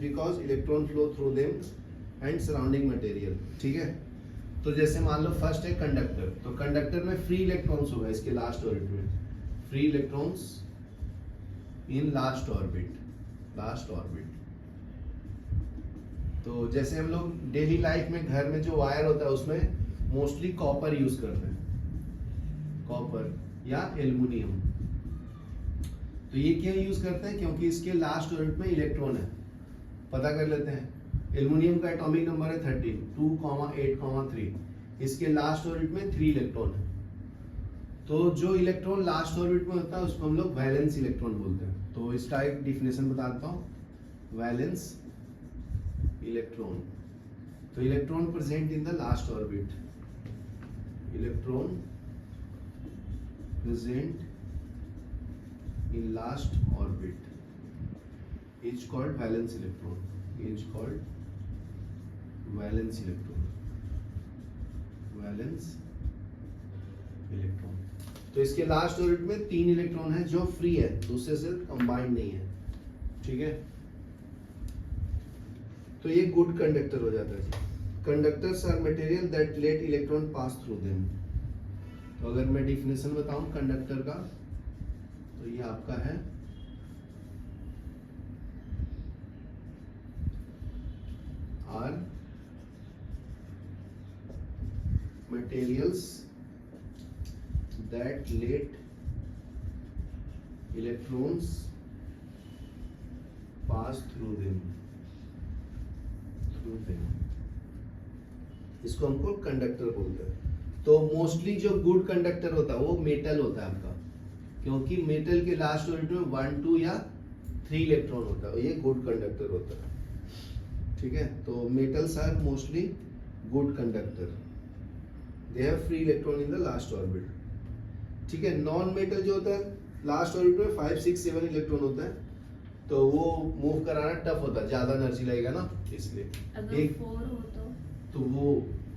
Because electron flow through them and surrounding material. ठीक है, तो जैसे मान लो फर्स्ट है कंडक्टर, तो कंडक्टर में फ्री इलेक्ट्रॉन्स होगा इसके लास्ट ऑर्बिट में, free electrons in last orbit. तो जैसे हम लोग डेली लाइफ में घर में जो वायर होता है उसमें मोस्टली कॉपर यूज करते हैं, कॉपर या एल्युमिनियम। तो ये क्यों यूज करते हैं? क्योंकि इसके लास्ट ऑर्बिट में इलेक्ट्रॉन है। पता कर लेते हैं, एल्युमिनियम का एटॉमिक नंबर है 13, 2,8,3। इसके लास्ट ऑर्बिट में 3 इलेक्ट्रॉन है। तो जो इलेक्ट्रॉन लास्ट ऑर्बिट में होता है उसको हम लोग वैलेंस इलेक्ट्रॉन बोलते हैं। तो इसका एक डिफिनेशन बता देता हूँ, वैलेंस इलेक्ट्रॉन। तो electron present in the last orbit, electron present in last orbit is called valence electron, is called valence electron, valence electron। तो इसके लास्ट ऑर्बिट में 3 इलेक्ट्रॉन है जो फ्री है, दूसरे से कंबाइंड नहीं है। ठीक है, तो ये गुड कंडक्टर हो जाता है जी। Conductors are material that let electron pass through them. तो अगर मैं डिफिनेशन बताऊं कंडक्टर का, तो ये आपका है are materials that let electrons pass through them, इसको हमको कंडक्टर बोलते हैं। तो मोस्टली जो गुड कंडक्टर होता है वो मेटल होता है आपका, क्योंकि मेटल के लास्ट ऑर्बिट में 1, 2 या 3 इलेक्ट्रॉन होता है, ये गुड कंडक्टर होता है। ठीक है, तो metals are mostly good conductor, they have free electron in the last orbit. ठीक है, नॉन मेटल जो होता है लास्ट ऑर्बिट में 5, 6, 7 इलेक्ट्रॉन होता है, तो वो मूव कराना टफ होता है, ज्यादा एनर्जी लगेगा ना, इसलिए अगर एक 4 हो तो वो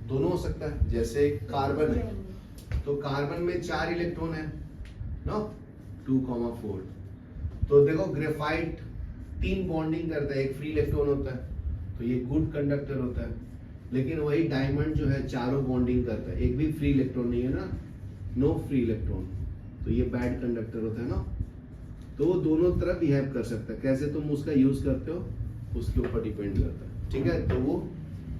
दोनों हो सकता है। जैसे कार्बन है, तो कार्बन में 4 इलेक्ट्रॉन है ना, 2,4। तो देखो ग्रेफाइट 3 बॉन्डिंग करता है, एक फ्री इलेक्ट्रॉन होता है, तो ये गुड कंडक्टर होता है। लेकिन वही डायमंड जो है चारों बॉन्डिंग करता है, एक भी फ्री इलेक्ट्रॉन नहीं है ना, नो फ्री इलेक्ट्रॉन, तो ये बैड कंडक्टर होता है ना। तो वो दोनों तरफ बिहेव कर सकता है, कैसे तुम उसका यूज करते हो उसके ऊपर डिपेंड करता है। ठीक है, तो वो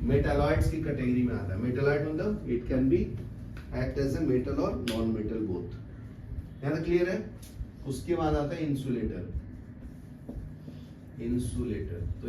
मेटालॉइड्स की कैटेगरी में आता है। मेटालॉइड मतलब it can be act as a metal और नॉन मेटल बोथ। यहाँ तक क्लियर है? उसके बाद आता है इंसुलेटर। तो